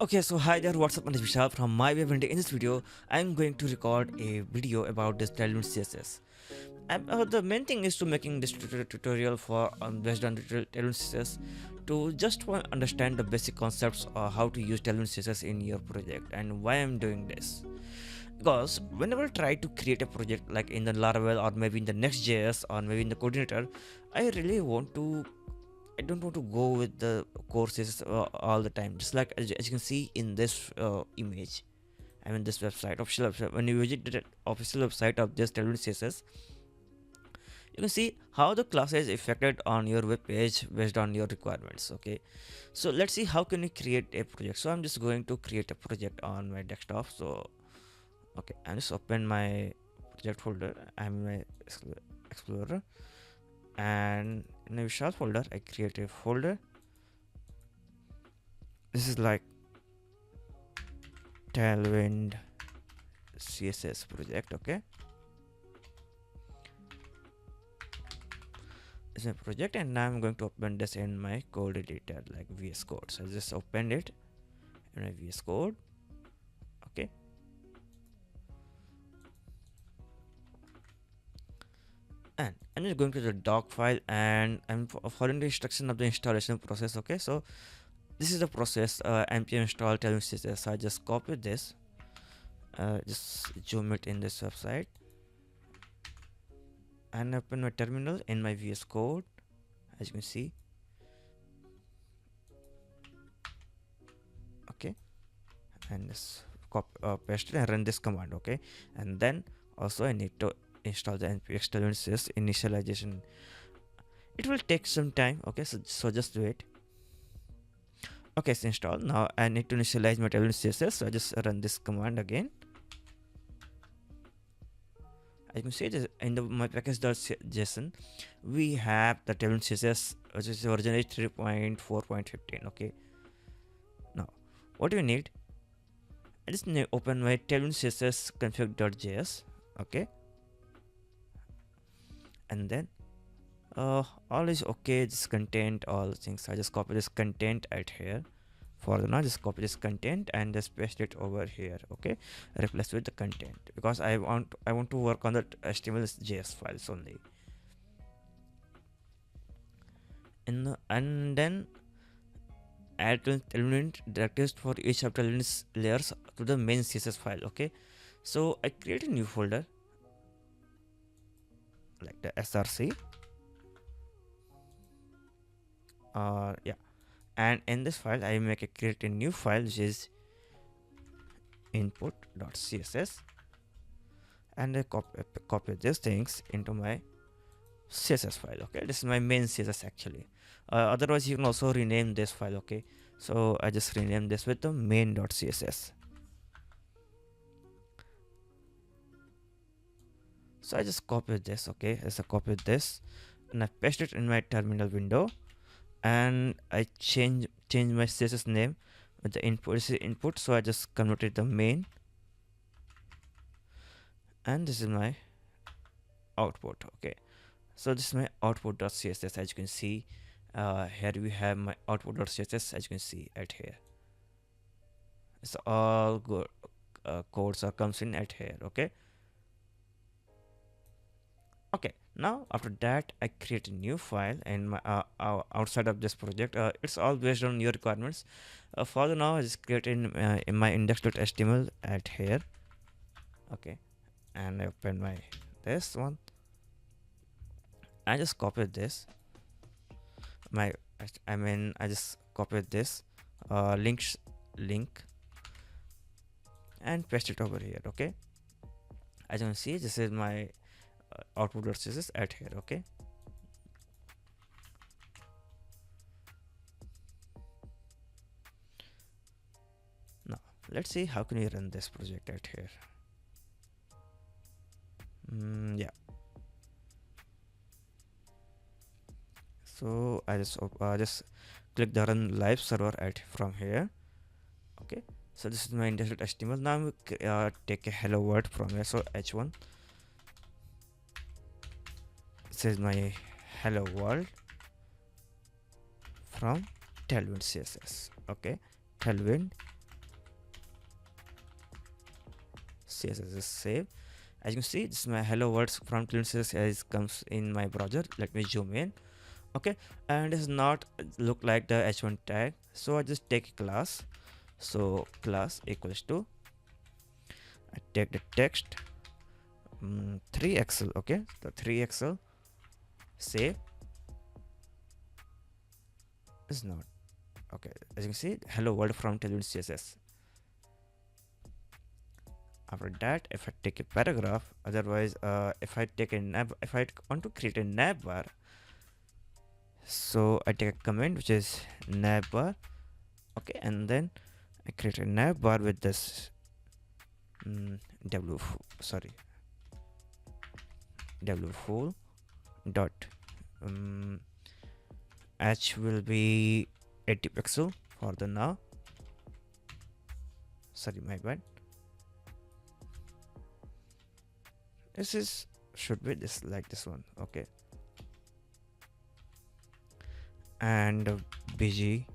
Okay, so hi there, what's up? My name is Vishal from My Web. In this video, I'm going to record a video about this Tailwind CSS. The main thing is to making this tutorial for based on Tailwind CSS to just understand the basic concepts of how to use Tailwind CSS in your project and why I'm doing this. Because whenever I try to create a project like in the Laravel or maybe in the Next.js or maybe in the coordinator, I really want to I don't want to go with the courses all the time. Just like as you can see in this image, I mean this website, official website. When you visit the official website of this Tailwind CSS, you can see how the class is affected on your web page based on your requirements. Okay, so let's see how can we create a project. So I'm just going to create a project on my desktop. So okay, I'm just open my project folder. I'm in my Explorer, and in a Vishal folder, I create a folder. This is like Tailwind CSS project. Okay, it's a project, and now I'm going to open this in my code editor like VS Code. So I just opened it in my VS Code. Okay, and I'm just going to the doc file, and I'm following the instruction of the installation process. Okay, so this is the process. npm install Tailwind CSS. So I just copy this, just zoom it in this website, and open my terminal in my VS Code. As you can see, okay, and just paste it and run this command. Okay, and then also I need to install the npx Tailwind CSS initialization. It will take some time. Okay, so just wait. Okay, it's installed. Now I need to initialize my Tailwind CSS, so I just run this command again. As you can see this in the my package.json, we have the Tailwind CSS, which is version is 3.4.15. Okay, now what do we need? I just need to open my Tailwind CSS config.js. Okay, and then all is okay. This content, all things. I just copy this content at here. For now, just copy this content and just paste it over here. Okay, replace with the content because I want to work on the HTML JS files only. And then add element directives for each of the elements layers to the main CSS file. Okay, so I create a new folder like the src. Yeah, and in this file I create a new file which is input.css, and I copy these things into my CSS file. Okay, this is my main CSS actually. Otherwise you can also rename this file. Okay, so I just rename this with the main.css. So I just copy this. Okay, as I copy this and I paste it in my terminal window, and I change my CSS name with the input. This is input, so I just converted the main, and this is my output. Okay, so this is my output.css. As you can see, here we have my output.css. As you can see at here, it's all good. Codes are comes in at here. Okay, okay, now after that I create a new file in my outside of this project. It's all based on your requirements. For the now I just create in my index.html at here. Okay, and I open my this one. I just copied this my I just copied this link and paste it over here. Okay, as you can see, this is my output.css at here. Okay, now let's see how can we run this project at here. Yeah, so I just click the run live server at from here. Okay, so this is my index.html. Now we take a hello world from here. So h1, this is my hello world from Tailwind CSS. Okay, Tailwind CSS is save. As you can see, this is my hello world from Tailwind CSS comes in my browser. Let me zoom in. Okay, and it's not look like the h1 tag, so I just take a class. So class equals to, I take the text 3xl. Okay, the 3xl save is not okay. As you can see, hello world from Tailwind CSS. After that, if I take a paragraph, otherwise if I take a nav, if I want to create a nav bar, so I take a command which is nav bar. Okay, and then I create a nav bar with this sorry, w full dot h will be 80 pixel for the now. Sorry, my bad. This is should be this like this one. Okay, and bg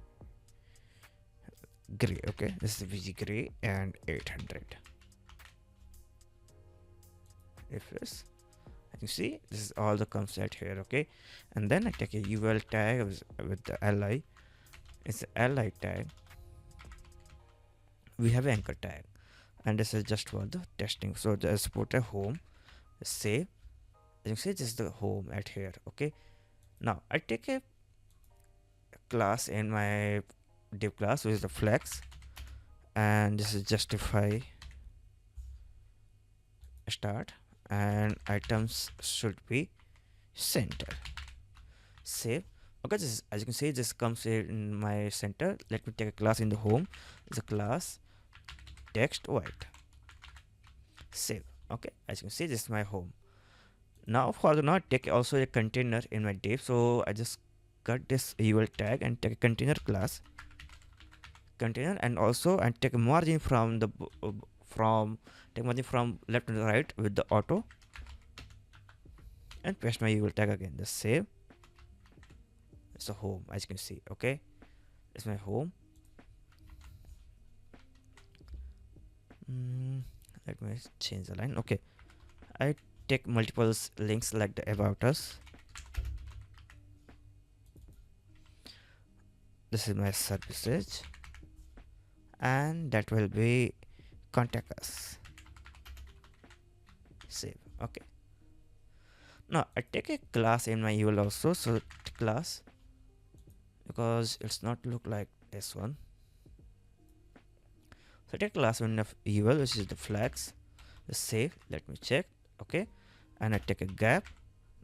gray. Okay, this is bg gray and 800. If this, you see, this is all the concept here. Okay, and then I take a ul tag with the li. It's a li tag. We have anchor tag, and this is just for the testing. So just put a home, save. As you see, this is the home at here. Okay, now I take a class in my div class, which is the flex, and this is justify start, and items should be center. Save. Okay, this is, as you can see, this comes in my center. Let me take a class in the home. It's a class text white. Save. Okay, as you can see, this is my home. Now for the not take also a container in my div, so I just cut this ul tag and take a container class container, and also and take a margin from the take margin from left to right with the auto, and paste my ul tag again. Just save. It's a home, as you can see. Okay, it's my home. Let me change the line. Okay, I take multiple links like the about us. This is my services, and that will be contact us. Save. Okay, now I take a class in my ul also. So class, because it's not look like this one, so take class in of ul, which is the flags. Save. Let me check. Okay, and I take a gap.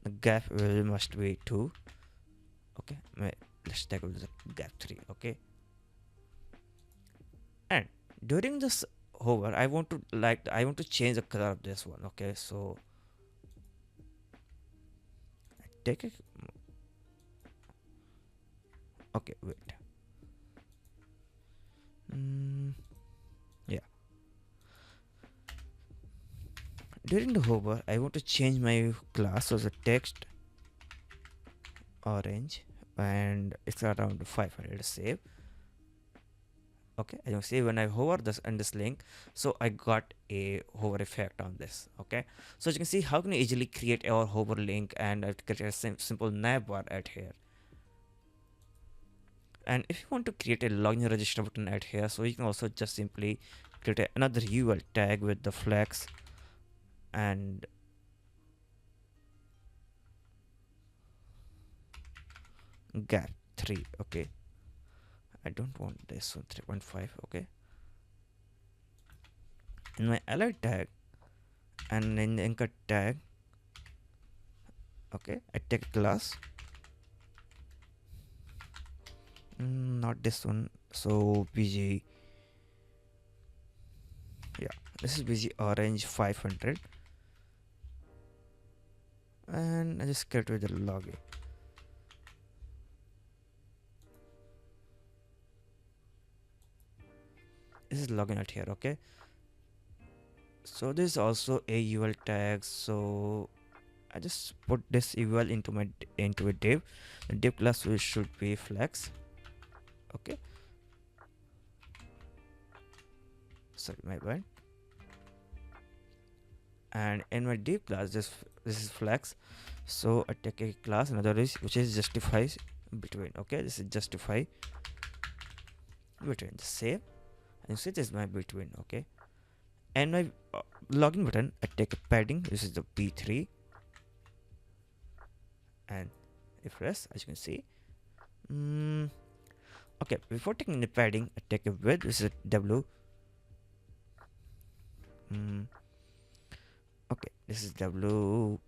The gap will must be 2. Okay, let's take the gap 3. Okay, and during this hover, I want to change the color of this one. Okay, so I take a, okay, wait, yeah, during the hover I want to change my class, so the text orange, and it's around 500. Save. Okay, as you can see, when I hover this and this link, so I got a hover effect on this. Okay, so as you can see, how can you easily create our hover link and create a simple nav bar at here. And if you want to create a login register button at here, so you can also just simply create another ul tag with the flex and gap 3. Okay, I don't want this one, 3.5. Okay, in my ally tag and in the anchor tag, okay, I take a class, not this one, so bg, yeah, this is bg orange 500, and I just get with the login. This is login out here. Okay, so this is also a ul tag, so I just put this ul into a div. The div class should be flex. Okay, sorry, my bad. and in my div class this is flex. So I take a class another is which is justify between. Okay, this is justify between. Just save and see this is my between. Okay, and my login button I take a padding. This is the p3 and refresh as you can see. Okay, before taking the padding I take a width. This is w. Okay, this is w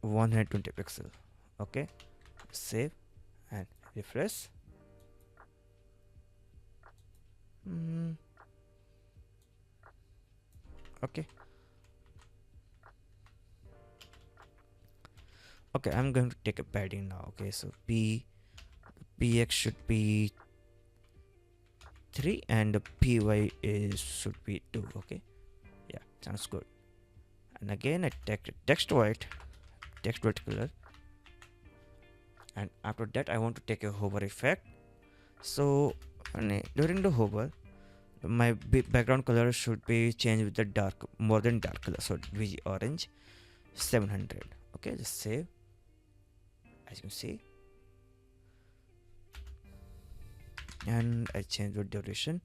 120 pixel. Okay, save and refresh. Okay, okay, I'm going to take a padding now. Okay, so px should be 3 and the py is should be 2. Okay, yeah, sounds good. And again I take text white color, and after that I want to take a hover effect. So during the hover my background color should be changed with the dark, more than dark color, so VG orange 700. Okay, just save as you can see, and I change the duration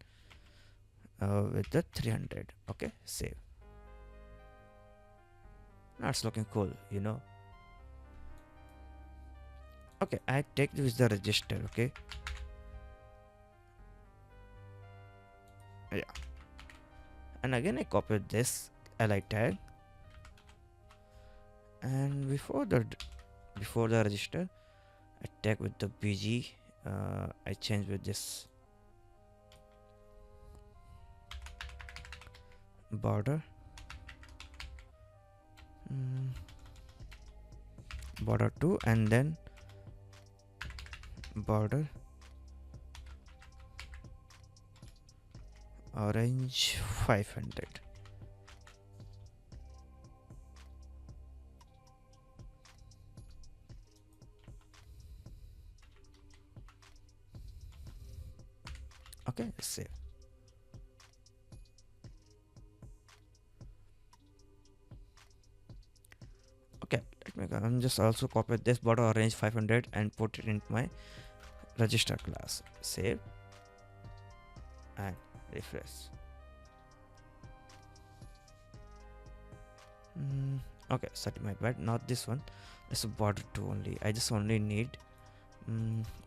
with the 300. Okay, save. Now it's looking cool, you know. Okay, I take this the register. Okay, yeah, and again I copy this li tag, and before the register I tag with the bg. I change with this border, border 2, and then border orange 500. Okay, save. Okay, I'm just also copy this border orange 500 and put it in my register class. Save and refresh. Okay, sorry, my bad, not this one. It's a border 2 only. I just only need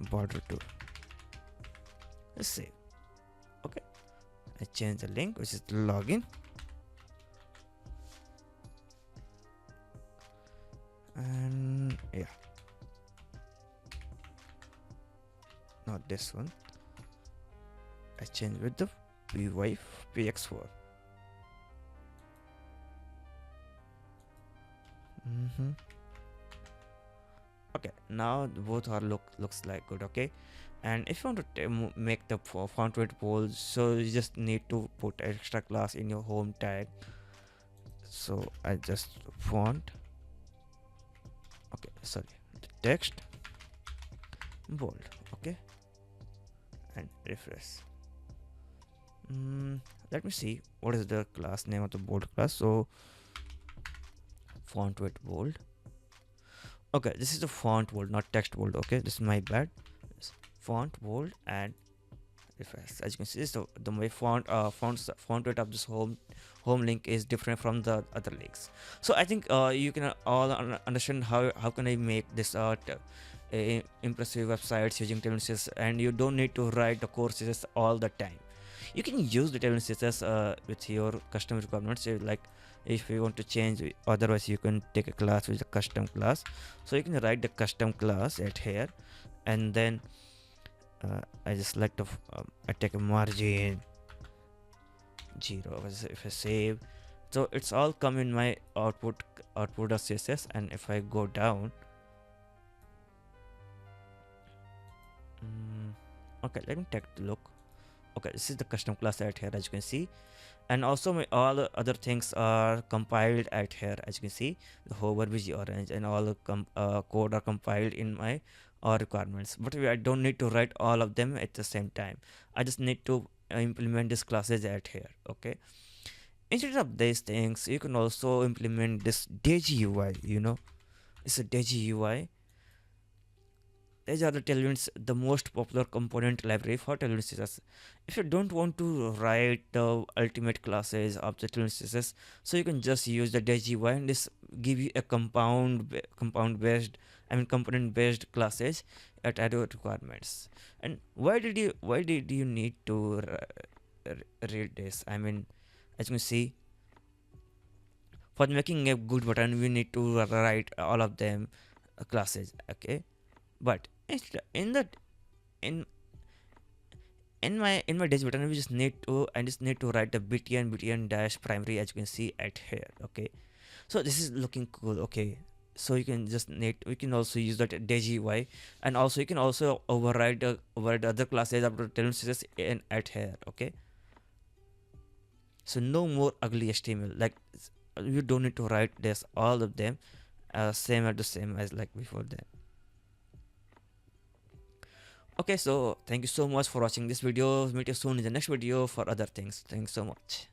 border 2. Let's save. Okay, I change the link, which is the login, and yeah, not this one. I change with the px4. Okay, now both are looks like good. Okay, and if you want to make the font weight bold, so you just need to put extra class in your home tag. So I just font, okay, sorry, the text bold. Okay, and refresh. Let me see what is the class name of the bold class. So font weight bold. Okay, this is the font bold, not text bold. Okay, this is my bad. Font bold and refresh. As you can see, this the way font weight of this home link is different from the other links. So I think you can all understand how can I make this impressive websites using Tailwind CSS, and you don't need to write the core CSS all the time. You can use the Tailwind CSS with your custom requirements. Like if you want to change, otherwise you can take a class with a custom class. So you can write the custom class at here, and then I just select I take a margin 0. If I save, so it's all come in my output.css. And if I go down, okay, let me take a look. Okay, this is the custom class right here, as you can see, and also my all the other things are compiled at here, as you can see. The hover, VG orange, and all the code are compiled in my requirements. But I don't need to write all of them at the same time. I just need to implement these classes at here. Okay, instead of these things, you can also implement this Deji UI. It's a Deji UI. These are the tailwinds, the most popular component library for tailwind CSS. If you don't want to write the ultimate classes of the tailwind CSS, so you can just use the Deji UI and this give you a compound based, component based classes at adequate requirements. And why did you need to read this? As you can see, for making a good button, we need to write all of them classes. Okay, but in the in in my dash button, we just need to write the btn dash primary, as you can see at here. Okay, so this is looking cool. Okay, so you can just need we can also use that dash UI, and also you can also override the other classes after tailwind CSS in at here. Okay, so no more ugly HTML. Like, you don't need to write this all of them same as like before that. Okay, so thank you so much for watching this video. Meet you soon in the next video for other things. Thanks so much.